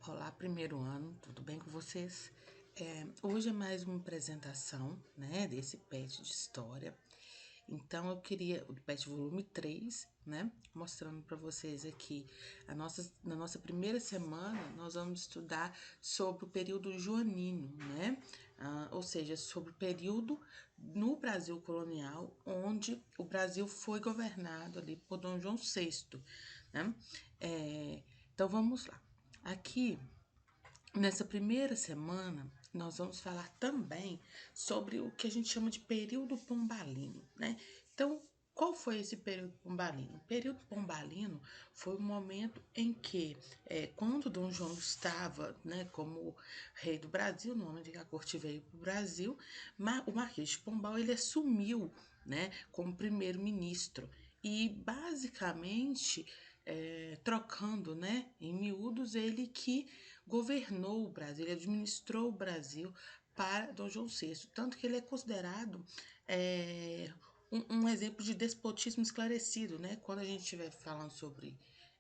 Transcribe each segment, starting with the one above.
Olá, primeiro ano, tudo bem com vocês? Hoje é mais uma apresentação, né, desse PET de História. Então, eu queria, o PET volume 3, né, mostrando para vocês aqui, na nossa primeira semana, nós vamos estudar sobre o período joanino, né, ou seja, sobre o período no Brasil colonial, onde o Brasil foi governado ali por Dom João VI, né. Então, vamos lá. Aqui, nessa primeira semana, nós vamos falar também sobre o que a gente chama de período pombalino, né? Então, qual foi esse período pombalino? O período pombalino foi o momento em que, quando Dom João estava, né, como rei do Brasil, no momento em que a corte veio para o Brasil, o Marquês de Pombal ele assumiu, né, como primeiro-ministro e basicamente trocando, né, em miúdos, ele que governou o Brasil, ele administrou o Brasil para Dom João VI, tanto que ele é considerado um exemplo de despotismo esclarecido, né? Quando a gente estiver falando sobre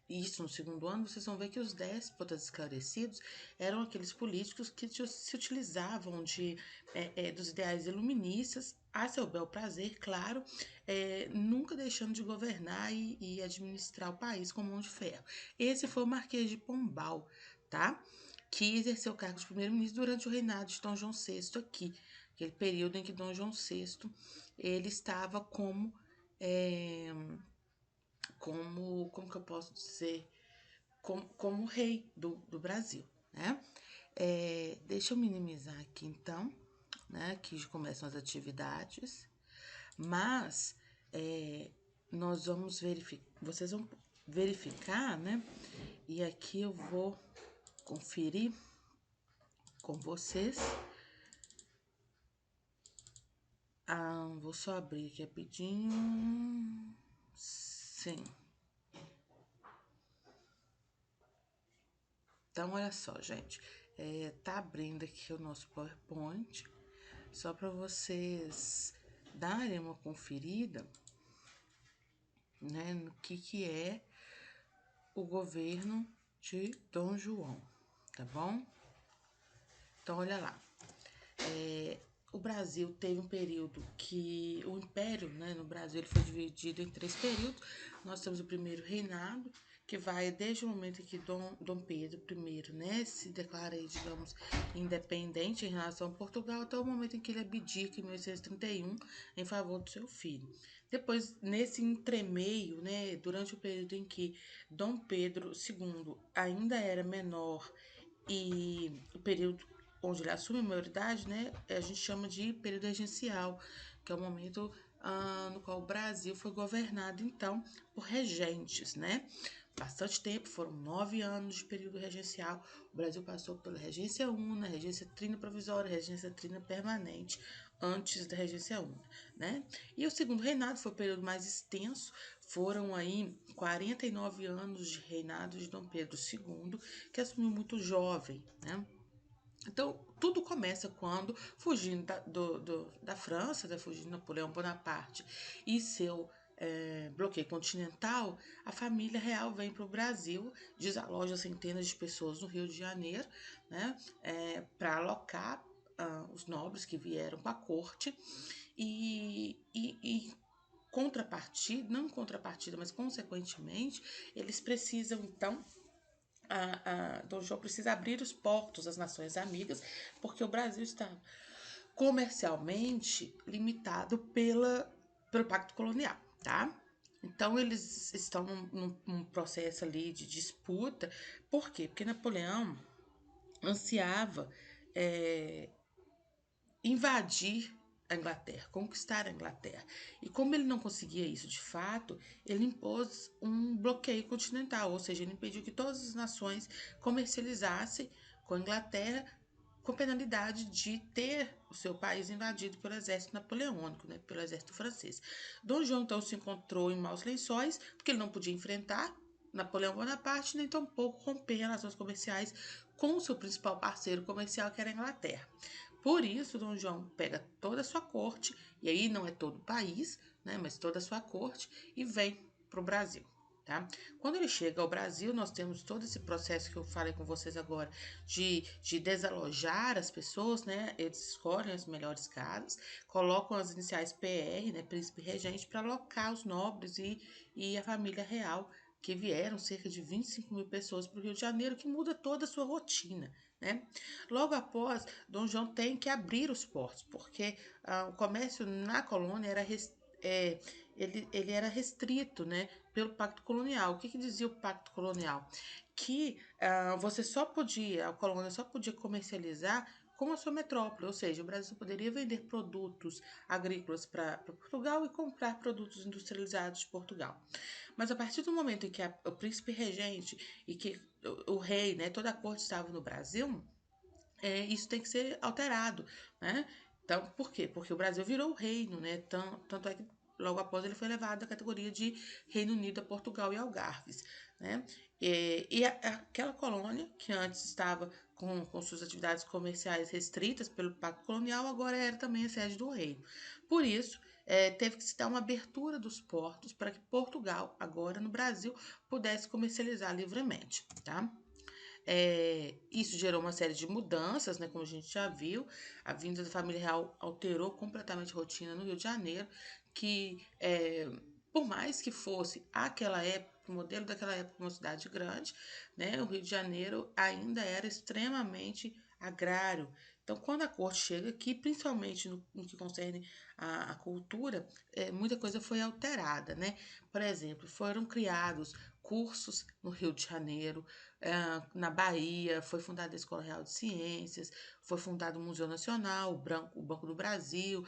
isso no segundo ano, vocês vão ver que os déspotas esclarecidos eram aqueles políticos que se utilizavam dos ideais iluministas a seu bel prazer, claro, nunca deixando de governar e administrar o país com mão de ferro. Esse foi o Marquês de Pombal, tá? Que exerceu o cargo de primeiro-ministro durante o reinado de Dom João VI aqui, aquele período em que Dom João VI ele estava como que eu posso dizer, como rei do Brasil, né? Deixa eu minimizar aqui então, né? Aqui já começam as atividades, mas nós vamos verificar, vocês vão verificar, né? E aqui eu vou conferir com vocês. Vou só abrir aqui rapidinho. Sim. Então, olha só, gente. Tá abrindo aqui o nosso PowerPoint, só para vocês darem uma conferida, né, no que é o governo de Dom João, tá bom? Então, olha lá. O Brasil teve um período que o Império, né, no Brasil, ele foi dividido em 3 períodos. Nós temos o primeiro reinado, que vai desde o momento em que Dom Pedro I, né, se declara aí, digamos, independente em relação a Portugal, até o momento em que ele abdica em 1831 em favor do seu filho. Depois, nesse entremeio, né, durante o período em que Dom Pedro II ainda era menor e o período onde ele assume a maioridade, né, a gente chama de período regencial, que é o momento no qual o Brasil foi governado, então, por regentes, né? Bastante tempo, foram 9 anos de período regencial. O Brasil passou pela regência una, regência trina provisória, regência trina permanente, antes da regência una, né? E o segundo reinado foi o período mais extenso, foram aí 49 anos de reinado de Dom Pedro II, que assumiu muito jovem, né? Então, tudo começa quando, fugindo da França, né, fugindo de Napoleão Bonaparte e seu bloqueio continental, a família real vem para o Brasil, desaloja centenas de pessoas no Rio de Janeiro, né, para alocar os nobres que vieram com a corte e contrapartida, não contrapartida, mas consequentemente, eles precisam então Dom João precisa abrir os portos às nações amigas, porque o Brasil está comercialmente limitado pelo Pacto Colonial, tá? Então, eles estão num processo ali de disputa. Por quê? Porque Napoleão ansiava invadir a Inglaterra, conquistar a Inglaterra. E como ele não conseguia isso de fato, ele impôs um bloqueio continental, ou seja, ele impediu que todas as nações comercializassem com a Inglaterra, com penalidade de ter o seu país invadido pelo exército napoleônico, né, pelo exército francês. Dom João então se encontrou em maus lençóis, porque ele não podia enfrentar Napoleão Bonaparte, nem tampouco romper relações comerciais com o seu principal parceiro comercial, que era a Inglaterra. Por isso, Dom João pega toda a sua corte, e aí não é todo o país, né, mas toda a sua corte, e vem para o Brasil. tá? Quando ele chega ao Brasil, nós temos todo esse processo que eu falei com vocês agora de desalojar as pessoas, né? Eles escolhem as melhores casas, colocam as iniciais PR, né? Príncipe Regente, para alocar os nobres e a família real, que vieram cerca de 25 mil pessoas para o Rio de Janeiro, que muda toda a sua rotina, né? Logo após, Dom João tem que abrir os portos, porque o comércio na colônia era ele era restrito, né, pelo Pacto Colonial. O que dizia o Pacto Colonial? Que a colônia só podia comercializar com a sua metrópole, ou seja, o Brasil poderia vender produtos agrícolas para Portugal e comprar produtos industrializados de Portugal. Mas a partir do momento em que o príncipe regente e que o rei, né, toda a corte estava no Brasil, isso tem que ser alterado, né? Então, por quê? Porque o Brasil virou reino, né? Tanto é que logo após ele foi elevado à categoria de Reino Unido a Portugal e Algarves, né? Aquela colônia que antes estava com suas atividades comerciais restritas pelo Pacto Colonial, agora era também a sede do reino. Por isso, teve que se dar uma abertura dos portos para que Portugal, agora no Brasil, pudesse comercializar livremente, tá? Isso gerou uma série de mudanças, né, como a gente já viu. A vinda da família real alterou completamente a rotina no Rio de Janeiro, que por mais que fosse aquela época, o modelo daquela época, uma cidade grande, né, o Rio de Janeiro ainda era extremamente agrário. Então, quando a corte chega aqui, principalmente no que concerne a cultura, muita coisa foi alterada, né? Por exemplo, foram criados cursos no Rio de Janeiro, na Bahia, foi fundada a Escola Real de Ciências, foi fundado o Museu Nacional, o Banco do Brasil,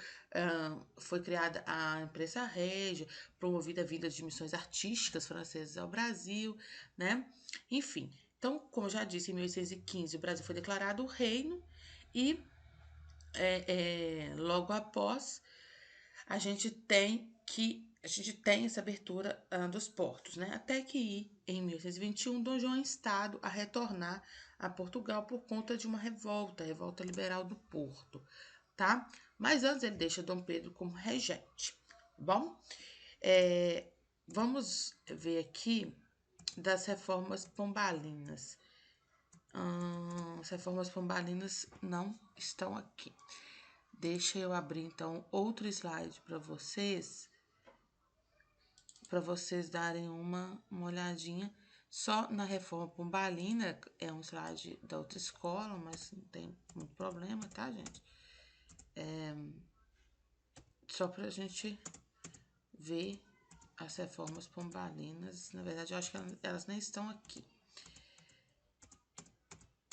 foi criada a Imprensa Régia, promovida a vinda de missões artísticas francesas ao Brasil, né? Enfim, então, como eu já disse, em 1815 o Brasil foi declarado reino e logo após a gente tem essa abertura dos portos, né? Até que em 1821 Dom João é instado a retornar a Portugal por conta de uma revolta, a revolta liberal do Porto, tá? Mas antes ele deixa Dom Pedro como regente. Bom, vamos ver aqui das reformas pombalinas. As reformas pombalinas não estão aqui. Deixa eu abrir então outro slide para vocês darem uma olhadinha só na reforma pombalina. É um slide da outra escola, mas não tem muito problema, tá, gente? Só pra gente ver as reformas pombalinas. Na verdade, eu acho que elas nem estão aqui.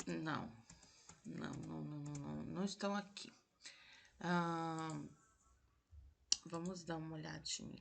Não estão aqui. Vamos dar uma olhadinha